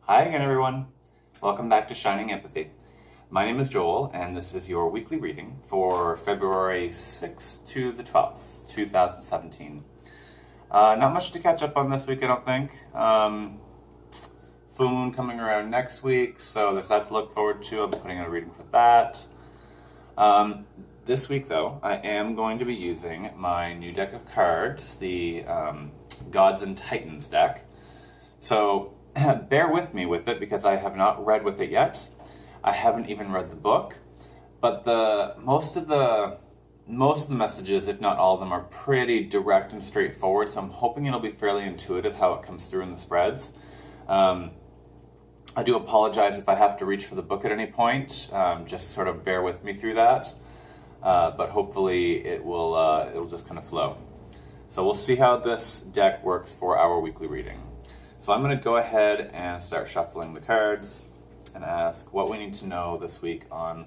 Hi again, everyone. Welcome back to Shining Empathy. My name is Joel, and this is your weekly reading for February 6th to the 12th, 2017. Not much to catch up on this week, I don't think. Full moon coming around next week, so there's that to look forward to. I'll be putting out a reading for that. This week, though, I am going to be using my new deck of cards, the Gods and Titans deck. So bear with me with it because I have not read with it yet. I haven't even read the book, but most of the messages, if not all of them, are pretty direct and straightforward. So I'm hoping it'll be fairly intuitive how it comes through in the spreads. I do apologize if I have to reach for the book at any point. Just sort of bear with me through that. But hopefully it'll just kind of flow. So we'll see how this deck works for our weekly reading. So I'm going to go ahead and start shuffling the cards and ask what we need to know this week on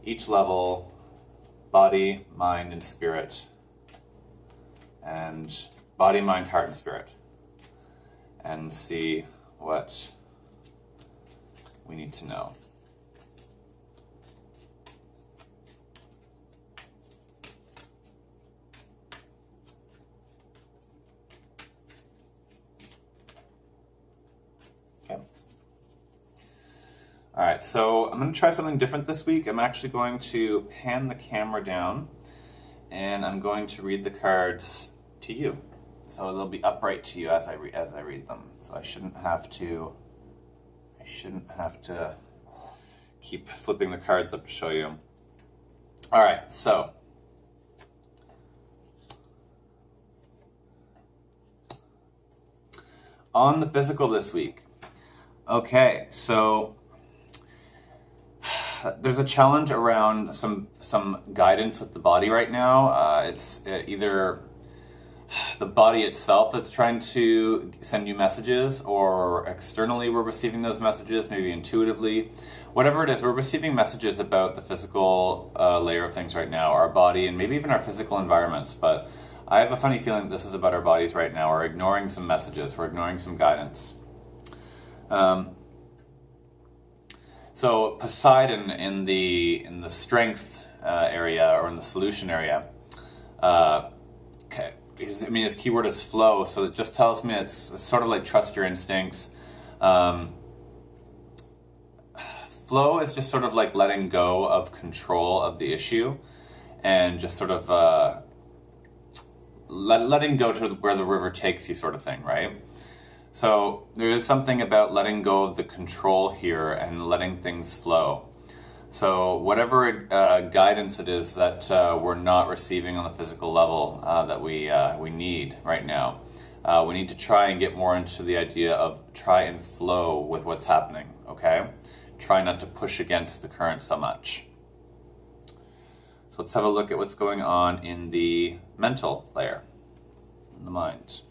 each level: body, mind, and spirit, and body, mind, heart, and spirit, and see what we need to know. All right, so I'm going to try something different this week. I'm actually going to pan the camera down, and I'm going to read the cards to you. So they'll be upright to you as I read them. So I shouldn't have to keep flipping the cards up to show you. All right, so on the physical this week. Okay, so there's a challenge around some guidance with the body right now. It's either the body itself that's trying to send you messages, or externally we're receiving those messages, maybe intuitively. Whatever it is, we're receiving messages about the physical layer of things right now, our body, and maybe even our physical environments. But I have a funny feeling that this is about our bodies right now. We're ignoring some messages. We're ignoring some guidance. So Poseidon in the strength area, or in the solution area, his keyword is flow, so it just tells me it's sort of like trust your instincts. Flow is just sort of like letting go of control of the issue, and just sort of letting go to where the river takes you, sort of thing, right? So there is something about letting go of the control here and letting things flow. So whatever guidance it is that we're not receiving on the physical level that we need right now, we need to try and get more into the idea of try and flow with what's happening, okay? Try not to push against the current so much. So let's have a look at what's going on in the mental layer, in the mind.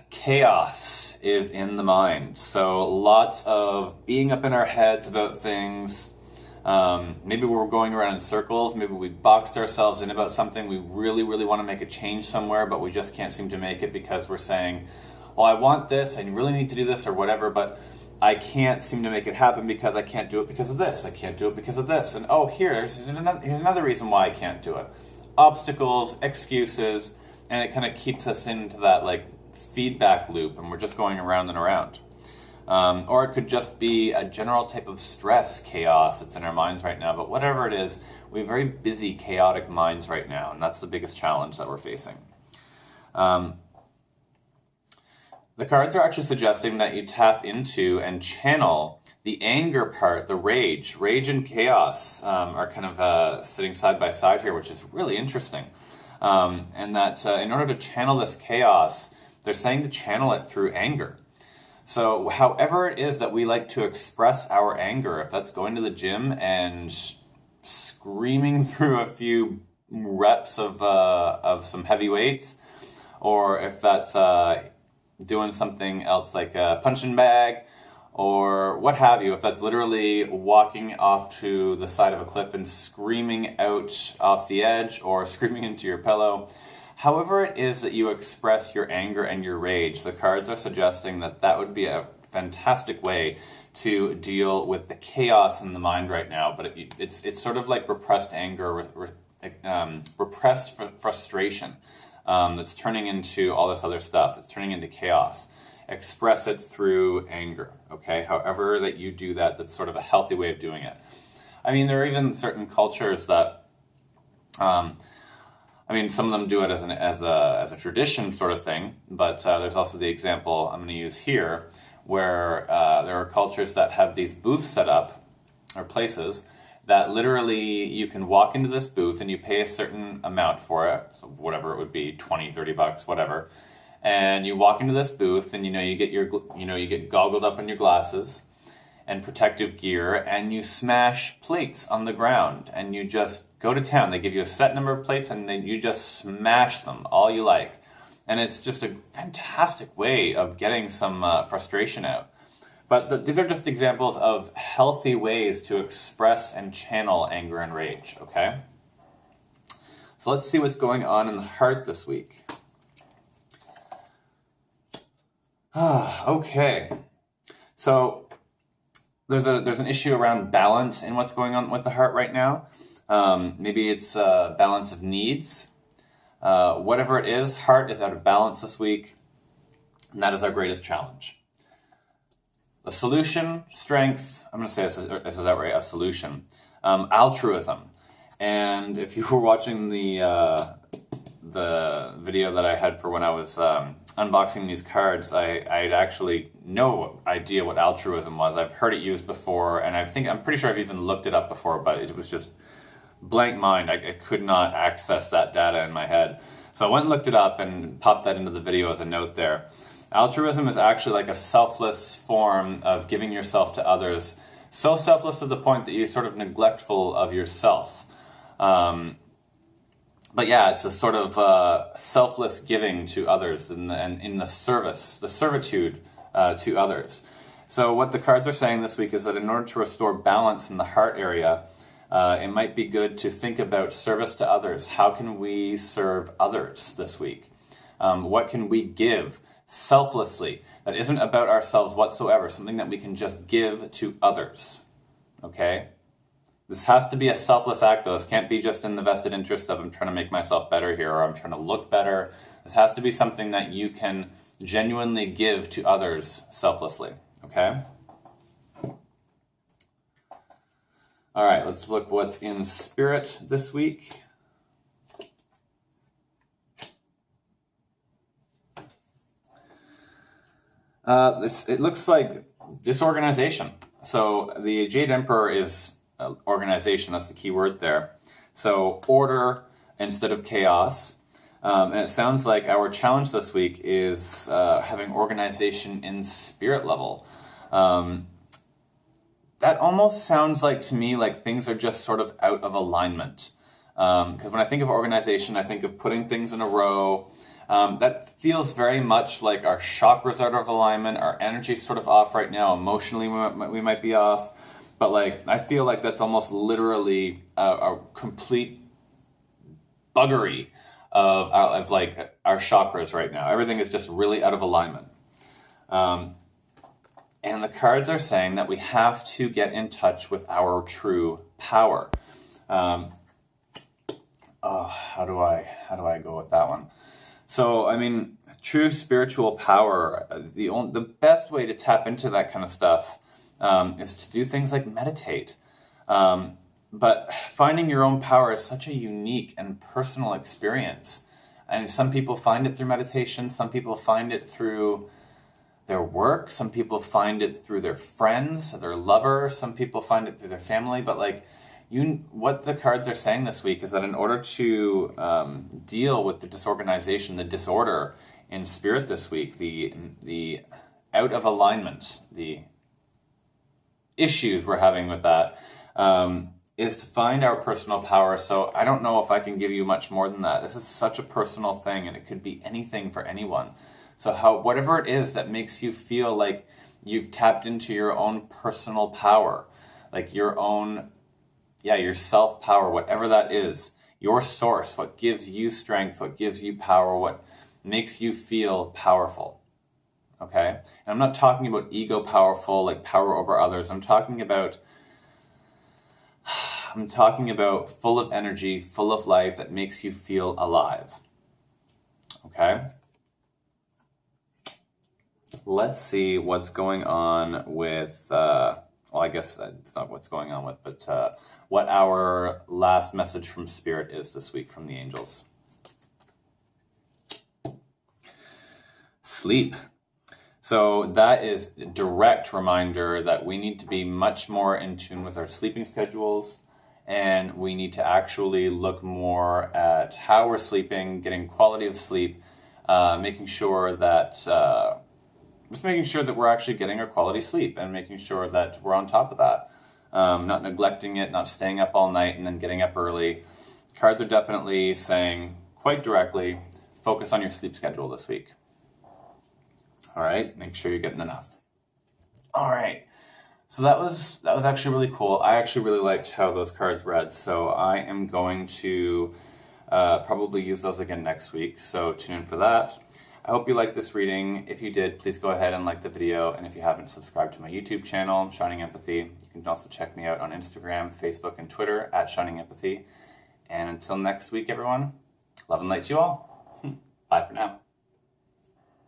Chaos is in the mind. So lots of being up in our heads about things. Maybe we're going around in circles. Maybe we boxed ourselves in about something. We really, really want to make a change somewhere, but we just can't seem to make it because we're saying, well, I want this, I really need to do this or whatever, but I can't seem to make it happen because I can't do it because of this. I can't do it because of this. And here's another reason why I can't do it. Obstacles, excuses, and it kind of keeps us into that like feedback loop, and we're just going around and around. Or it could just be a general type of stress, chaos that's in our minds right now. But whatever it is, we have very busy, chaotic minds right now, and that's the biggest challenge that we're facing. The cards are actually suggesting that you tap into and channel the anger part, the rage. Rage and chaos are kind of sitting side by side here, which is really interesting. And that in order to channel this chaos, they're saying to channel it through anger. So however it is that we like to express our anger, if that's going to the gym and screaming through a few reps of some heavy weights, or if that's doing something else like a punching bag, or what have you, if that's literally walking off to the side of a cliff and screaming out off the edge, or screaming into your pillow, However it is that you express your anger and your rage, the cards are suggesting that that would be a fantastic way to deal with the chaos in the mind right now. But it's sort of like repressed anger, repressed frustration that's turning into all this other stuff. It's turning into chaos. Express it through anger, okay? However that you do that, that's sort of a healthy way of doing it. I mean, there are even certain cultures that, some of them do it as a tradition sort of thing, but there's also the example I'm going to use here, where there are cultures that have these booths set up, or places, that literally you can walk into this booth and you pay a certain amount for it, so whatever it would be, 20, 30 bucks, whatever. And you walk into this booth and you get goggled up in your glasses and protective gear, and you smash plates on the ground and you just go to town. They give you a set number of plates and then you just smash them all you like. And it's just a fantastic way of getting some frustration out. But these are just examples of healthy ways to express and channel anger and rage, okay? So let's see what's going on in the heart this week. Okay. So there's an issue around balance in what's going on with the heart right now. Maybe it's a balance of needs. Whatever it is, heart is out of balance this week, and that is our greatest challenge. The solution, strength, I'm going to say this is outright, a solution. Altruism. And if you were watching the video that I had for when I was unboxing these cards, I had actually no idea what altruism was. I've heard it used before, and I'm pretty sure I've even looked it up before, but it was just blank mind. I could not access that data in my head. So I went and looked it up and popped that into the video as a note there. Altruism is actually like a selfless form of giving yourself to others, so selfless to the point that you're sort of neglectful of yourself. But yeah, it's a sort of selfless giving to others and in the service, the servitude to others. So what the cards are saying this week is that in order to restore balance in the heart area, it might be good to think about service to others. How can we serve others this week? What can we give selflessly that isn't about ourselves whatsoever, something that we can just give to others, okay? This has to be a selfless act, though. This can't be just in the vested interest of I'm trying to make myself better here or I'm trying to look better. This has to be something that you can genuinely give to others selflessly, okay? All right, let's look what's in spirit this week. It looks like disorganization. So the Jade Emperor is organization. That's the key word there. So order instead of chaos. And it sounds like our challenge this week is having organization in spirit level. That almost sounds like to me like things are just sort of out of alignment. Because when I think of organization, I think of putting things in a row. That feels very much like our chakras are out of alignment, our energy's sort of off right now, emotionally we might be off, but like I feel like that's almost literally a complete buggery of like our chakras right now. Everything is just really out of alignment. And the cards are saying that we have to get in touch with our true power. How do I go with that one? So, I mean, true spiritual power, the best way to tap into that kind of stuff is to do things like meditate. But finding your own power is such a unique and personal experience. And some people find it through meditation, some people find it through their work, some people find it through their friends, their lover, some people find it through their family, but like, what the cards are saying this week is that in order to deal with the disorganization, the disorder in spirit this week, the out of alignment, the issues we're having with that, is to find our personal power. So I don't know if I can give you much more than that. This is such a personal thing, and it could be anything for anyone. So whatever it is that makes you feel like you've tapped into your own personal power, like your own... your self-power, whatever that is, your source, what gives you strength, what gives you power, what makes you feel powerful. Okay? And I'm not talking about ego powerful, like power over others. I'm talking about full of energy, full of life, that makes you feel alive. Okay? Let's see what's going on with, well, I guess it's not what's going on with, but what our last message from Spirit is this week from the angels. Sleep. So that is a direct reminder that we need to be much more in tune with our sleeping schedules, and we need to actually look more at how we're sleeping, getting quality of sleep, making sure that we're actually getting our quality sleep, and making sure that we're on top of that. Not neglecting it, not staying up all night and then getting up early. Cards are definitely saying quite directly, focus on your sleep schedule this week. All right, make sure you're getting enough. All right, so that was actually really cool. I actually really liked how those cards read, so I am going to probably use those again next week, so tune in for that. I hope you liked this reading. If you did, please go ahead and like the video, and if you haven't subscribed to my YouTube channel, Shining Empathy, you can also check me out on Instagram, Facebook, and Twitter at Shining Empathy. And until next week, everyone, love and light to you all. Bye for now.